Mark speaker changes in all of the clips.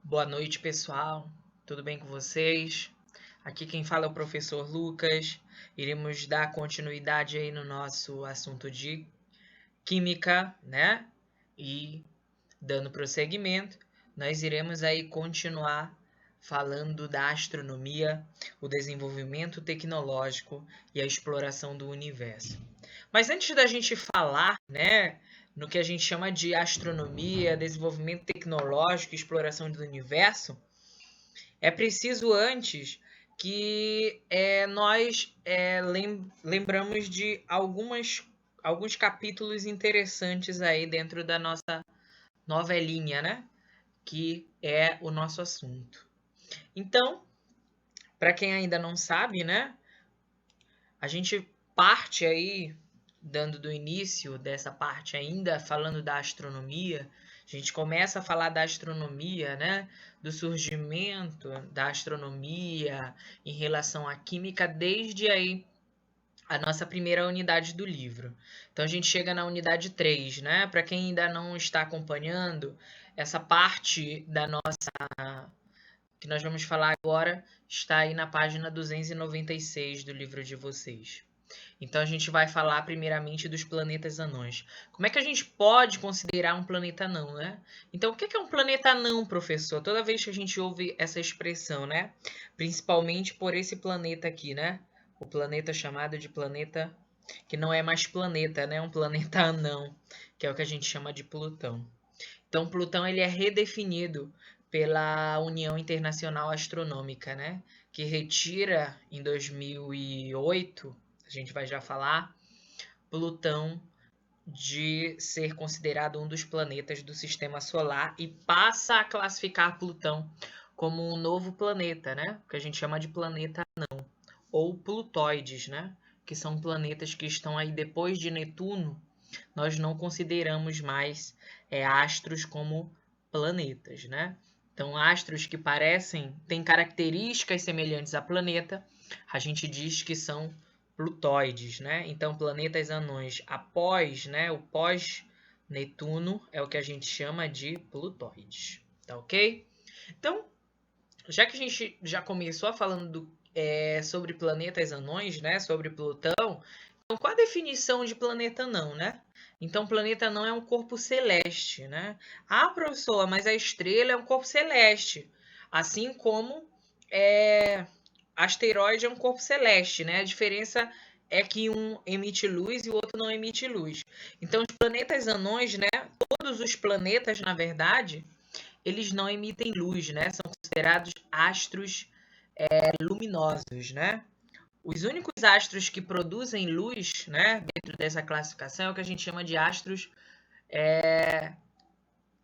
Speaker 1: Boa noite, pessoal. Tudo bem com vocês? Aqui quem fala é o professor Lucas. Iremos dar continuidade aí no nosso assunto de química, né? E dando prosseguimento, nós iremos aí continuar falando da astronomia, o desenvolvimento tecnológico e a exploração do universo. Mas antes da gente falar, né, no que a gente chama de astronomia, desenvolvimento tecnológico e exploração do universo, é preciso antes que nós lembramos de alguns capítulos interessantes aí dentro da nossa novelinha, né? Que é o nosso assunto. Então, para quem ainda não sabe, né? A gente parte aí, dando do início dessa parte ainda, falando da astronomia. A gente começa a falar da astronomia, né? Do surgimento da astronomia em relação à química desde aí a nossa primeira unidade do livro. Então a gente chega na unidade 3, né? Para quem ainda não está acompanhando, essa parte da nossa que nós vamos falar agora está aí na página 296 do livro de vocês. Então a gente vai falar primeiramente dos planetas anões. Como é que a gente pode considerar um planeta anão, né? Então o que é um planeta anão, professor? Toda vez que a gente ouve essa expressão, né? Principalmente por esse planeta aqui, né? O planeta chamado de planeta que não é mais planeta, né? Um planeta anão, que é o que a gente chama de Plutão. Então Plutão ele é redefinido pela União Internacional Astronômica, né? Que retira em 2008, a gente vai já falar, Plutão de ser considerado um dos planetas do Sistema Solar e passa a classificar Plutão como um novo planeta, né? Que a gente chama de planeta anão ou plutóides, né? Que são planetas que estão aí depois de Netuno. Nós não consideramos mais astros como planetas, né? Então, astros que têm características semelhantes a planeta, a gente diz que são plutóides, né? Então, planetas anões após, né, o pós-Netuno é o que a gente chama de plutóides, tá ok? Então, já que a gente já começou falando sobre planetas anões, né, sobre Plutão, então qual a definição de planeta anão, né? Então, planeta anão é um corpo celeste, né? Ah, professor, mas a estrela é um corpo celeste, assim como é, asteroide é um corpo celeste, né? A diferença é que um emite luz e o outro não emite luz. Então, os planetas anões, né? Todos os planetas, na verdade, eles não emitem luz, né? São considerados astros luminosos, né? Os únicos astros que produzem luz, né, dentro dessa classificação é o que a gente chama de astros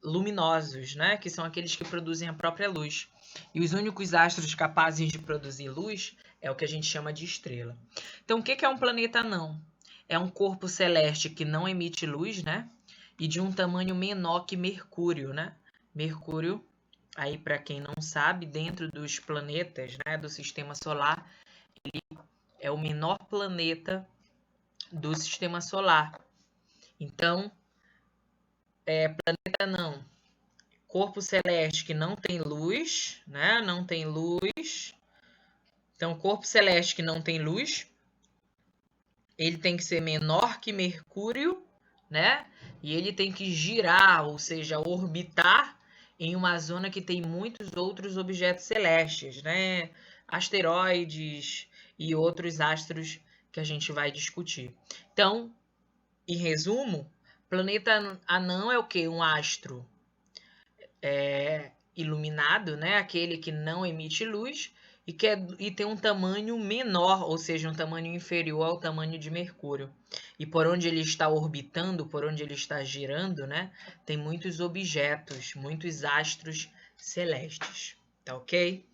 Speaker 1: luminosos, né, que são aqueles que produzem a própria luz. E os únicos astros capazes de produzir luz é o que a gente chama de estrela. Então, o que é um planeta anão? É um corpo celeste que não emite luz, né, e de um tamanho menor que Mercúrio, né? Mercúrio, aí para quem não sabe, dentro dos planetas, né, do Sistema Solar, é o menor planeta do Sistema Solar. Então, planeta não. Corpo celeste que não tem luz, né? Não tem luz. Então, corpo celeste que não tem luz, ele tem que ser menor que Mercúrio, né? E ele tem que girar, ou seja, orbitar em uma zona que tem muitos outros objetos celestes, né? Asteroides e outros astros que a gente vai discutir. Então, em resumo, planeta anão é o que? Um astro iluminado, né? Aquele que não emite luz e tem um tamanho menor, ou seja, um tamanho inferior ao tamanho de Mercúrio. E por onde ele está orbitando, por onde ele está girando, né? Tem muitos objetos, muitos astros celestes, tá ok?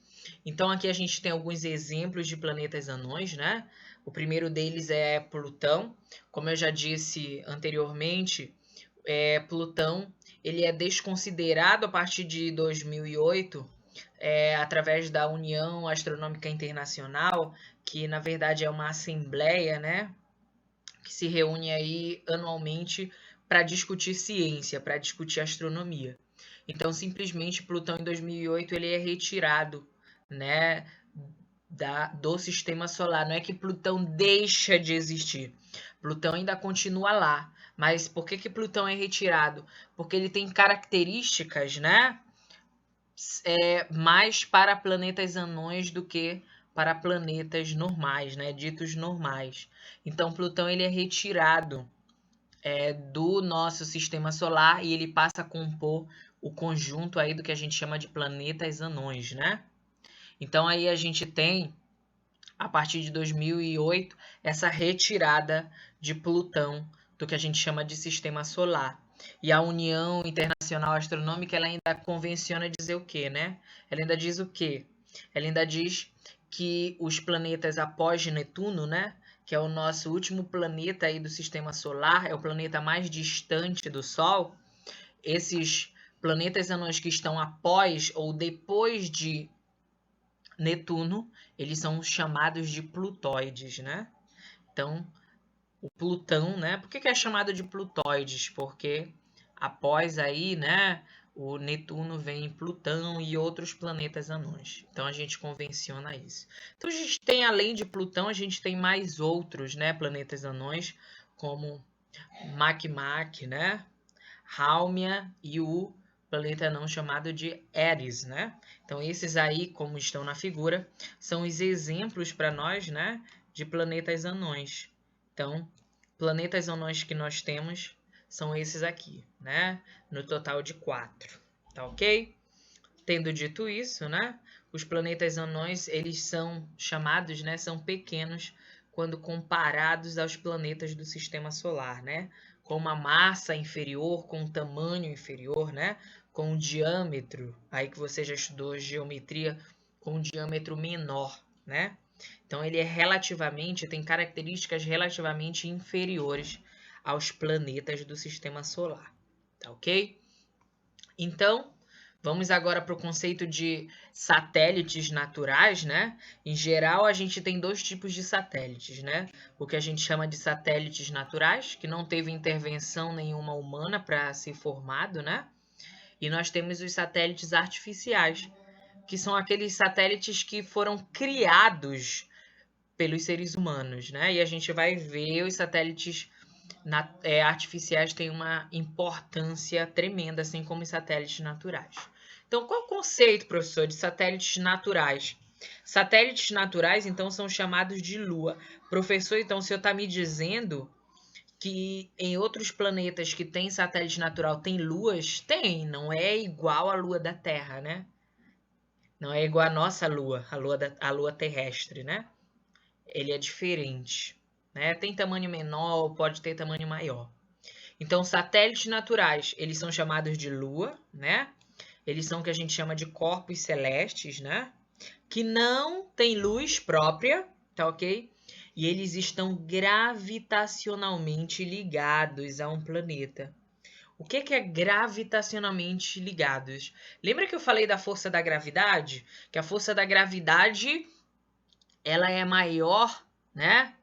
Speaker 1: Então aqui a gente tem alguns exemplos de planetas anões, né? O primeiro deles é Plutão. Como eu já disse anteriormente, Plutão ele é desconsiderado a partir de 2008, através da União Astronômica Internacional, que na verdade é uma assembleia, né, que se reúne aí anualmente para discutir ciência, para discutir astronomia. Então, simplesmente, Plutão em 2008 ele é retirado, né, do sistema solar. Não é que Plutão deixa de existir. Plutão ainda continua lá. Mas por que Plutão é retirado? Porque ele tem características, né, mais para planetas anões do que para planetas normais, né, ditos normais. Então, Plutão ele é retirado do nosso sistema solar e ele passa a compor o conjunto aí do que a gente chama de planetas anões, né? Então aí a gente tem, a partir de 2008, essa retirada de Plutão do que a gente chama de sistema solar. E a União Internacional Astronômica ela ainda convenciona dizer o quê, né? Ela ainda diz o quê? Ela ainda diz que os planetas após Netuno, né, que é o nosso último planeta aí do sistema solar, é o planeta mais distante do Sol, esses planetas anões que estão após ou depois de Netuno, eles são chamados de plutóides, né? Então, o Plutão, né? Por que é chamado de plutóides? Porque após aí, né, o Netuno vem Plutão e outros planetas anões. Então a gente convenciona isso. Então a gente tem, além de Plutão, a gente tem mais outros, né, planetas anões, como Makemake, né, Haumea e o planeta anão chamado de Eris, né? Então esses aí, como estão na figura, são os exemplos para nós, né, de planetas anões. Então, planetas anões que nós temos são esses aqui, né? No total de 4, tá ok? Tendo dito isso, né? Os planetas anões, eles são chamados, né? São pequenos quando comparados aos planetas do Sistema Solar, né? Com uma massa inferior, com um tamanho inferior, né? Com um diâmetro, aí que você já estudou geometria, com um diâmetro menor, né? Então ele é relativamente, tem características relativamente inferiores aos planetas do Sistema Solar, tá ok? Então, vamos agora para o conceito de satélites naturais, né? Em geral, a gente tem dois tipos de satélites, né? O que a gente chama de satélites naturais, que não teve intervenção nenhuma humana para ser formado, né? E nós temos os satélites artificiais, que são aqueles satélites que foram criados pelos seres humanos, né? E a gente vai ver os satélites artificiais têm uma importância tremenda, assim como os satélites naturais. Então, qual é o conceito, professor, de satélites naturais? Satélites naturais, então, são chamados de Lua. Professor, então, o senhor está me dizendo que em outros planetas que tem satélite natural tem luas? Tem, não é igual à Lua da Terra, né? Não é igual à nossa Lua, a Lua terrestre, né? Ele é diferente, né? Tem tamanho menor, pode ter tamanho maior. Então, satélites naturais, eles são chamados de Lua, né? Eles são o que a gente chama de corpos celestes, né? Que não têm luz própria, tá ok? E eles estão gravitacionalmente ligados a um planeta. O que é gravitacionalmente ligados? Lembra que eu falei da força da gravidade? Que a força da gravidade ela é maior, né?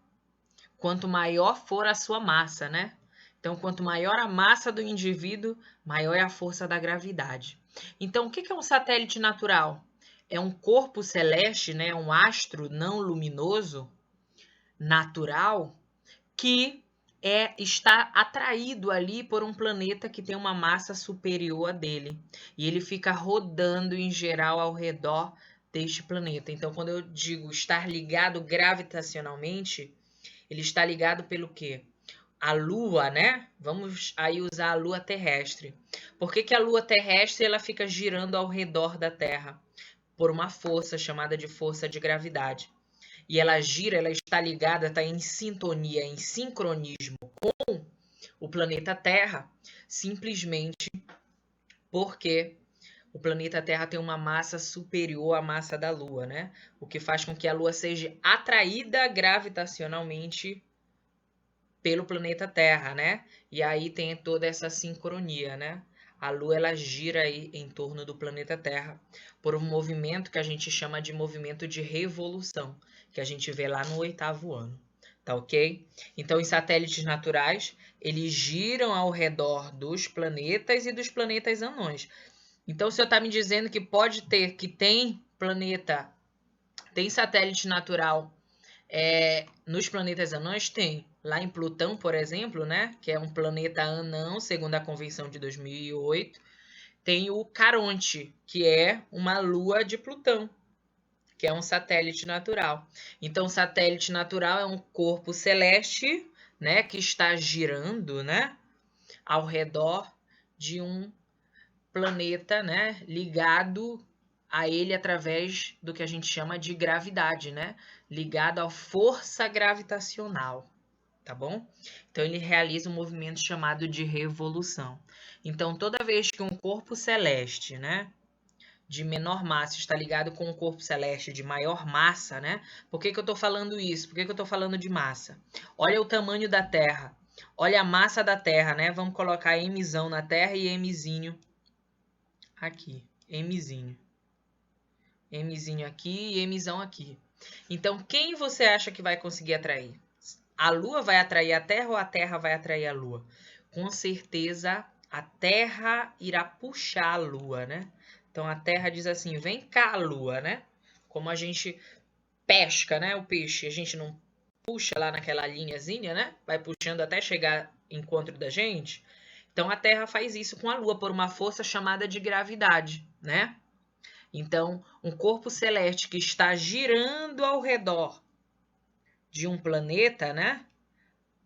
Speaker 1: Quanto maior for a sua massa, né? Então, quanto maior a massa do indivíduo, maior é a força da gravidade. Então, o que é um satélite natural? É um corpo celeste, né? Um astro não luminoso, natural, que está atraído ali por um planeta que tem uma massa superior a dele. E ele fica rodando, em geral, ao redor deste planeta. Então, quando eu digo estar ligado gravitacionalmente, ele está ligado pelo quê? A Lua, né? Vamos aí usar a Lua terrestre. Por que a Lua terrestre ela fica girando ao redor da Terra? Por uma força chamada de força de gravidade. E ela gira, ela está ligada, está em sintonia, em sincronismo com o planeta Terra, simplesmente porque o planeta Terra tem uma massa superior à massa da Lua, né? O que faz com que a Lua seja atraída gravitacionalmente pelo planeta Terra, né? E aí tem toda essa sincronia, né? A Lua ela gira aí em torno do planeta Terra por um movimento que a gente chama de movimento de revolução, que a gente vê lá no 8º ano, tá ok? Então, os satélites naturais, eles giram ao redor dos planetas e dos planetas anões. Então, o senhor está me dizendo que pode ter, que tem planeta, tem satélite natural nos planetas anões? Tem. Lá em Plutão, por exemplo, né, que é um planeta anão, segundo a Convenção de 2008, tem o Caronte, que é uma lua de Plutão, que é um satélite natural. Então, satélite natural é um corpo celeste, né, que está girando, né, ao redor de um planeta, né, ligado a ele através do que a gente chama de gravidade, né, ligado à força gravitacional, tá bom? Então, ele realiza um movimento chamado de revolução. Então, toda vez que um corpo celeste, né, de menor massa está ligado com um corpo celeste de maior massa, né? Por que eu estou falando isso? Por que eu estou falando de massa? Olha o tamanho da Terra. Olha a massa da Terra, né? Vamos colocar Mzão na Terra e Mzinho aqui. Mzinho. Mzinho aqui e Mzão aqui. Então, quem você acha que vai conseguir atrair? A Lua vai atrair a Terra ou a Terra vai atrair a Lua? Com certeza, a Terra irá puxar a Lua, né? Então, a Terra diz assim, vem cá, Lua, né? Como a gente pesca, né? O peixe, a gente não puxa lá naquela linhazinha, né? Vai puxando até chegar ao encontro da gente. Então, a Terra faz isso com a Lua por uma força chamada de gravidade, né? Então, um corpo celeste que está girando ao redor de um planeta, né?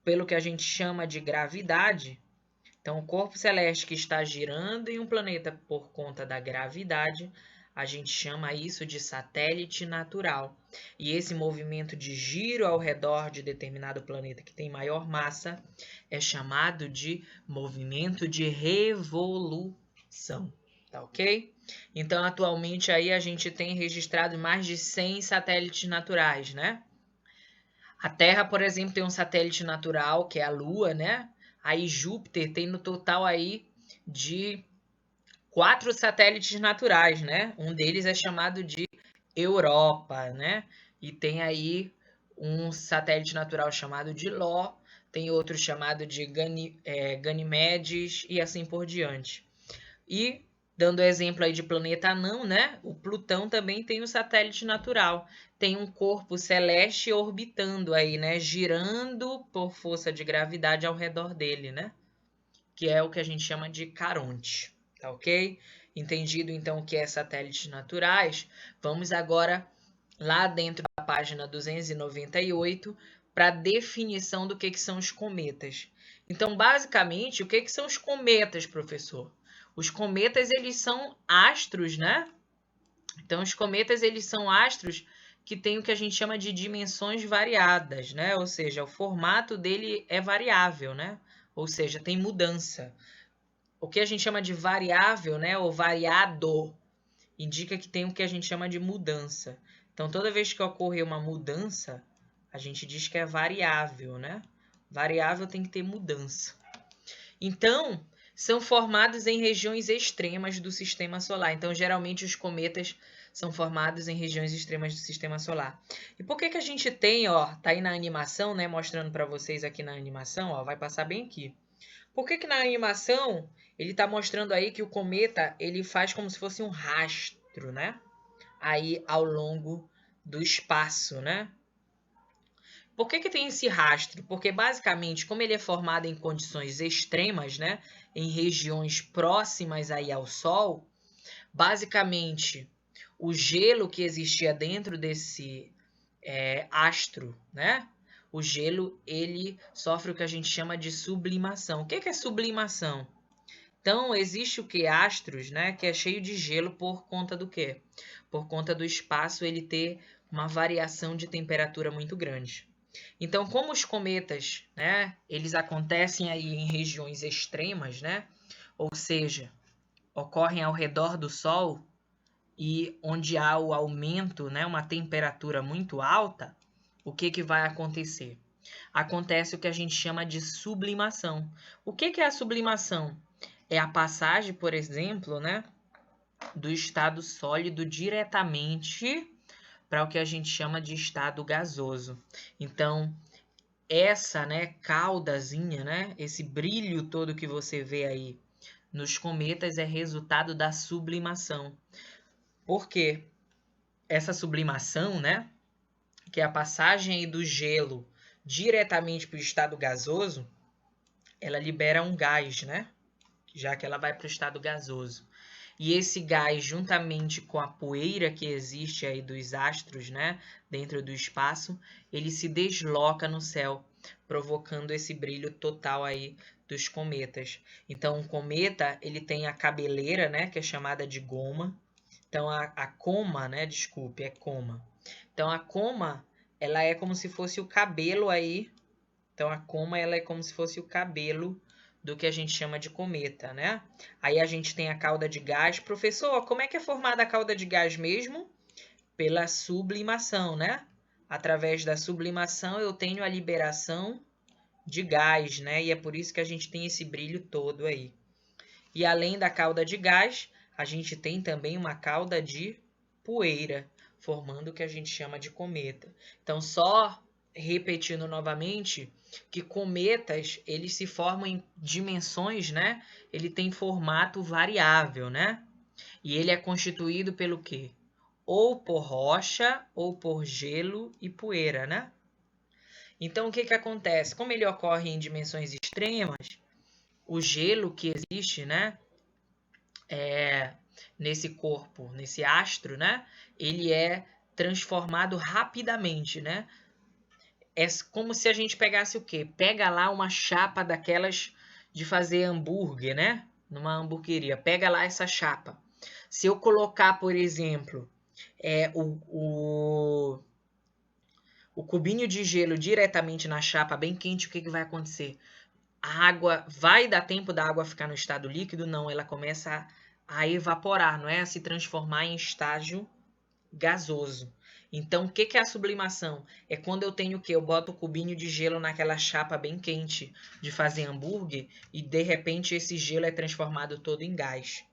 Speaker 1: Pelo que a gente chama de gravidade. Então, o corpo celeste que está girando em um planeta por conta da gravidade, a gente chama isso de satélite natural. E esse movimento de giro ao redor de determinado planeta que tem maior massa é chamado de movimento de revolução. Tá ok? Então, atualmente aí a gente tem registrado mais de 100 satélites naturais, né? A Terra, por exemplo, tem um satélite natural, que é a Lua, né? Aí Júpiter tem no total aí de 4 satélites naturais, né? Um deles é chamado de Europa, né? E tem aí um satélite natural chamado de Ló, tem outro chamado de Ganimedes e assim por diante. E dando exemplo aí de planeta anão, né? O Plutão também tem um satélite natural. Tem um corpo celeste orbitando aí, né? Girando por força de gravidade ao redor dele, né? Que é o que a gente chama de Caronte, tá ok? Entendido então o que é satélites naturais, vamos agora lá dentro da página 298 para a definição do que são os cometas. Então, basicamente, o que são os cometas, professor? Os cometas, eles são astros, né? Então, os cometas, eles são astros que têm o que a gente chama de dimensões variadas, né? Ou seja, o formato dele é variável, né? Ou seja, tem mudança. O que a gente chama de variável, né? Ou variado, indica que tem o que a gente chama de mudança. Então, toda vez que ocorrer uma mudança, a gente diz que é variável, né? Variável tem que ter mudança. Então, são formados em regiões extremas do sistema solar. Então, geralmente, os cometas são formados em regiões extremas do sistema solar. E por que a gente tem, ó, tá aí na animação, né, mostrando para vocês aqui na animação, ó, vai passar bem aqui. Por que na animação ele tá mostrando aí que o cometa, ele faz como se fosse um rastro, né? Aí ao longo do espaço, né? Por que tem esse rastro? Porque, basicamente, como ele é formado em condições extremas, né, em regiões próximas aí ao Sol, basicamente, o gelo que existia dentro desse astro, né, o gelo, ele sofre o que a gente chama de sublimação. O que é sublimação? Então, existe o que? Astros, né, que é cheio de gelo por conta do quê? Por conta do espaço ele ter uma variação de temperatura muito grande. Então, como os cometas, né, eles acontecem aí em regiões extremas, né, ou seja, ocorrem ao redor do Sol e onde há o aumento, né, uma temperatura muito alta, o que vai acontecer? Acontece o que a gente chama de sublimação. O que é a sublimação? É a passagem, por exemplo, né, do estado sólido diretamente para o que a gente chama de estado gasoso. Então, essa, né, caudazinha, né, esse brilho todo que você vê aí nos cometas é resultado da sublimação. Por quê? Essa sublimação, né, que é a passagem aí do gelo diretamente para o estado gasoso, ela libera um gás, né? Já que ela vai para o estado gasoso. E esse gás, juntamente com a poeira que existe aí dos astros, né, dentro do espaço, ele se desloca no céu, provocando esse brilho total aí dos cometas. Então, o cometa, ele tem a cabeleira, né, que é chamada de goma. Então, a coma, né, desculpe, é coma. Então, a coma, ela é como se fosse o cabelo aí. Então, a coma, ela é como se fosse o cabelo do que a gente chama de cometa, né? Aí a gente tem a cauda de gás. Professor, como é que é formada a cauda de gás mesmo? Pela sublimação, né? Através da sublimação eu tenho a liberação de gás, né? E é por isso que a gente tem esse brilho todo aí. E além da cauda de gás, a gente tem também uma cauda de poeira, formando o que a gente chama de cometa. Então, só repetindo novamente, que cometas, eles se formam em dimensões, né? Ele tem formato variável, né? E ele é constituído pelo quê? Ou por rocha, ou por gelo e poeira, né? Então, o que que acontece? Como ele ocorre em dimensões extremas, o gelo que existe, né? Nesse corpo, nesse astro, né? Ele é transformado rapidamente, né? É como se a gente pegasse o quê? Pega lá uma chapa daquelas de fazer hambúrguer, né? Numa hamburgueria. Pega lá essa chapa. Se eu colocar, por exemplo, o cubinho de gelo diretamente na chapa bem quente, o que, que vai acontecer? A água, vai dar tempo da água ficar no estado líquido? Não, ela começa a evaporar, não é? A se transformar em estágio gasoso. Então, o que que é a sublimação? É quando eu tenho o quê? Eu boto o cubinho de gelo naquela chapa bem quente de fazer hambúrguer e, de repente, esse gelo é transformado todo em gás.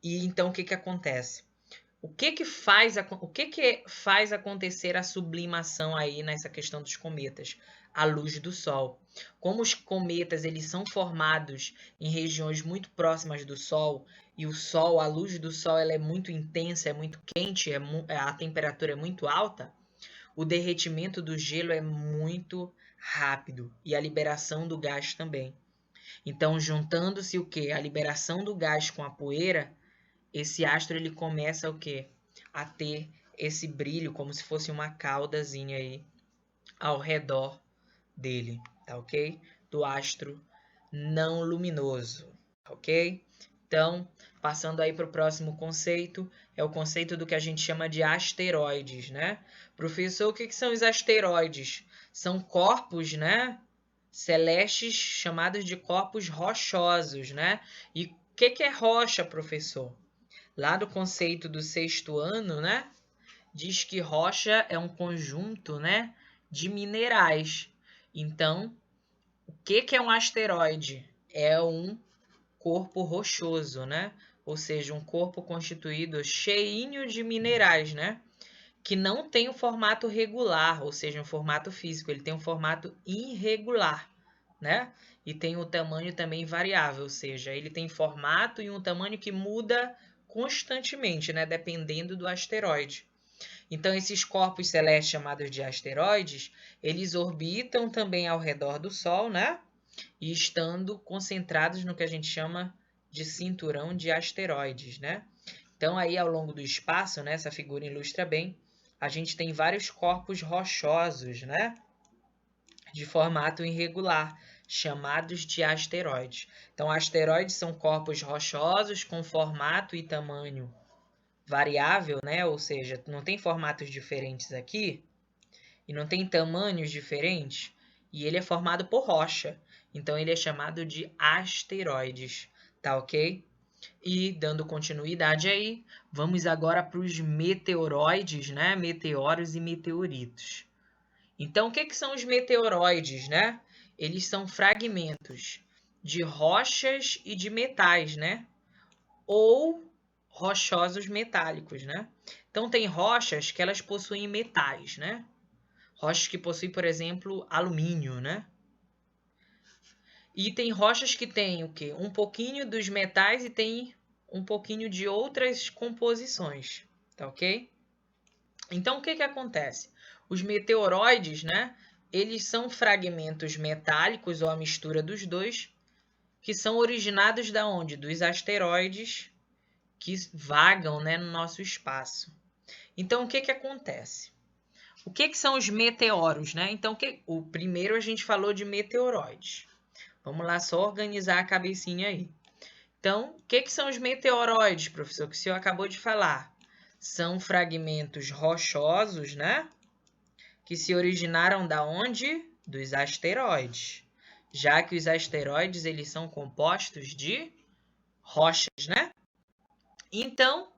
Speaker 1: E então, o que que acontece? O que que faz acontecer a sublimação aí nessa questão dos cometas? A luz do Sol. Como os cometas eles são formados em regiões muito próximas do Sol, e o Sol, a luz do Sol, ela é muito intensa, é muito quente, a temperatura é muito alta, o derretimento do gelo é muito rápido e a liberação do gás também. Então, juntando-se o que? A liberação do gás com a poeira, esse astro ele começa o quê? A ter esse brilho como se fosse uma caudazinha aí ao redor dele, tá ok? Do astro não luminoso, ok? Então, passando aí para o próximo conceito, é o conceito do que a gente chama de asteroides, né? Professor, o que são os asteroides? São corpos, né? Celestes chamados de corpos rochosos, né? E o que é rocha, professor? Lá do conceito do sexto ano, né? Diz que rocha é um conjunto, né, de minerais. Então, o que é um asteroide? É um corpo rochoso, né? Ou seja, um corpo constituído cheinho de minerais, né? Que não tem um formato regular, ou seja, um formato físico, ele tem um formato irregular, né? E tem o tamanho também variável, ou seja, ele tem formato e um tamanho que muda constantemente, né? Dependendo do asteroide. Então, esses corpos celestes chamados de asteroides, eles orbitam também ao redor do Sol, né? E estando concentrados no que a gente chama de cinturão de asteroides, né? Então, aí ao longo do espaço, né, essa figura ilustra bem, a gente tem vários corpos rochosos, né? De formato irregular, chamados de asteroides. Então, asteroides são corpos rochosos com formato e tamanho variável, né? Ou seja, não tem formatos diferentes aqui e não tem tamanhos diferentes, e ele é formado por rocha. Então ele é chamado de asteroides, tá ok? E dando continuidade aí, vamos agora para os meteoroides, né? Meteoros e meteoritos. Então, o que são os meteoroides, né? Eles são fragmentos de rochas e de metais, né? Ou rochosos metálicos, né? Então tem rochas que elas possuem metais, né? Rochas que possuem, por exemplo, alumínio, né? E tem rochas que têm o quê? Um pouquinho dos metais e tem um pouquinho de outras composições, tá ok? Então, o que que acontece? Os meteoroides, né? Eles são fragmentos metálicos ou a mistura dos dois, que são originados da onde? Dos asteroides que vagam, né, no nosso espaço. Então, o que que acontece? O que que são os meteoros, né? Então, o primeiro a gente falou de meteoroides. Vamos lá só organizar a cabecinha aí. Então, o que que são os meteoroides, professor? Que o senhor acabou de falar. São fragmentos rochosos, né? Que se originaram da onde? Dos asteroides. Já que os asteroides eles são compostos de rochas, né? Então,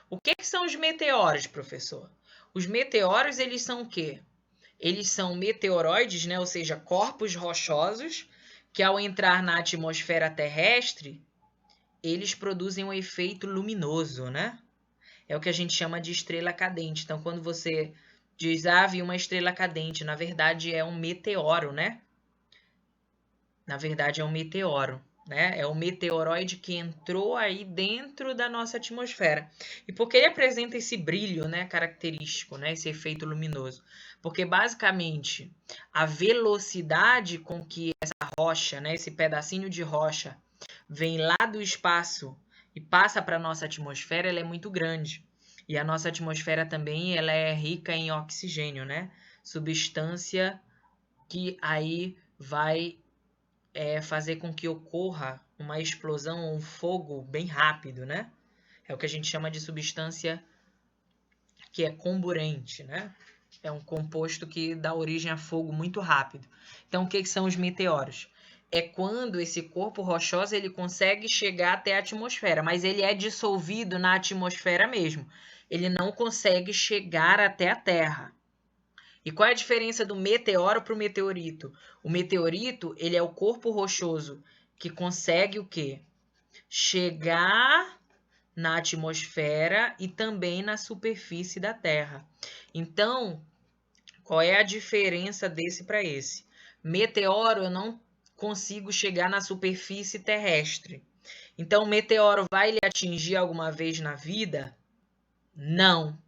Speaker 1: o que que são os meteoros, professor? Os meteoros eles são o quê? Eles são meteoroides, né? Ou seja, corpos rochosos que ao entrar na atmosfera terrestre, eles produzem um efeito luminoso, né? É o que a gente chama de estrela cadente. Então, quando você diz, vi uma estrela cadente, na verdade é um meteoro, né? Na verdade é um meteoro, né? É um meteoroide que entrou aí dentro da nossa atmosfera. E por que ele apresenta esse brilho, né, característico, né, esse efeito luminoso? Porque basicamente a velocidade com que essa rocha, né, esse pedacinho de rocha vem lá do espaço e passa para a nossa atmosfera, ela é muito grande. E a nossa atmosfera também ela é rica em oxigênio, né? Substância que aí vai fazer com que ocorra uma explosão ou um fogo bem rápido, né? É o que a gente chama de substância que é comburente, né? É um composto que dá origem a fogo muito rápido. Então, o que são os meteoros? É quando esse corpo rochoso ele consegue chegar até a atmosfera, mas ele é dissolvido na atmosfera mesmo. Ele não consegue chegar até a Terra. E qual é a diferença do meteoro para o meteorito? O meteorito ele é o corpo rochoso que consegue o quê? Chegar na atmosfera e também na superfície da Terra. Então, qual é a diferença desse para esse? Meteoro eu não consigo chegar na superfície terrestre. Então, o meteoro vai lhe atingir alguma vez na vida? Não.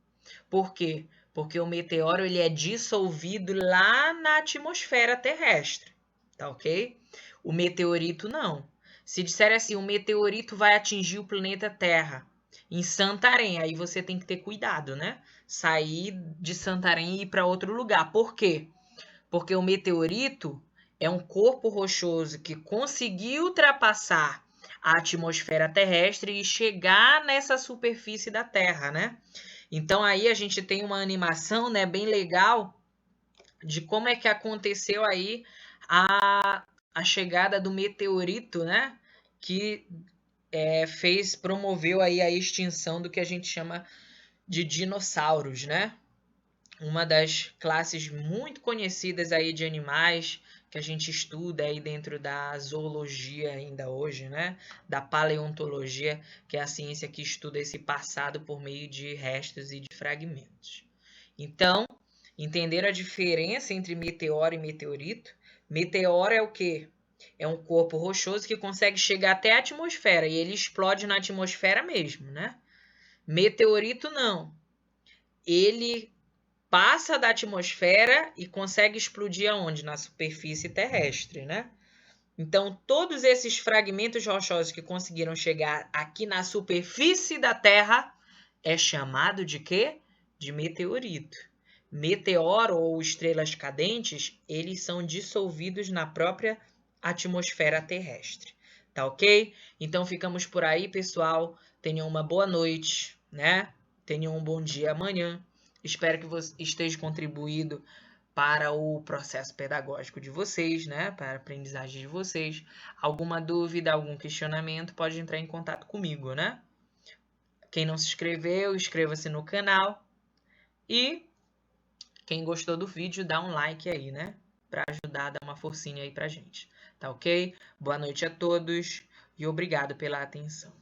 Speaker 1: Por quê? Porque o meteoro ele é dissolvido lá na atmosfera terrestre, tá ok? O meteorito não. Se disser assim, o meteorito vai atingir o planeta Terra em Santarém, aí você tem que ter cuidado, né? Sair de Santarém e ir para outro lugar. Por quê? Porque o meteorito é um corpo rochoso que conseguiu ultrapassar a atmosfera terrestre e chegar nessa superfície da Terra, né? Então aí a gente tem uma animação, né, bem legal de como é que aconteceu aí a chegada do meteorito, né, que promoveu aí a extinção do que a gente chama de dinossauros, né? Uma das classes muito conhecidas aí de animais que a gente estuda aí dentro da zoologia ainda hoje, né? Da paleontologia, que é a ciência que estuda esse passado por meio de restos e de fragmentos. Então, entenderam a diferença entre meteoro e meteorito? Meteoro é o quê? É um corpo rochoso que consegue chegar até a atmosfera e ele explode na atmosfera mesmo, né? Meteorito não. Ele passa da atmosfera e consegue explodir aonde? Na superfície terrestre, né? Então, todos esses fragmentos rochosos que conseguiram chegar aqui na superfície da Terra é chamado de quê? De meteorito. Meteoro ou estrelas cadentes, eles são dissolvidos na própria atmosfera terrestre. Tá ok? Então, ficamos por aí, pessoal. Tenham uma boa noite, né? Tenham um bom dia amanhã. Espero que você esteja contribuído para o processo pedagógico de vocês, né? Para a aprendizagem de vocês. Alguma dúvida, algum questionamento, pode entrar em contato comigo, né? Quem não se inscreveu, inscreva-se no canal. E quem gostou do vídeo, dá um like aí, né? Para ajudar a dar uma forcinha aí pra gente. Tá ok? Boa noite a todos e obrigado pela atenção.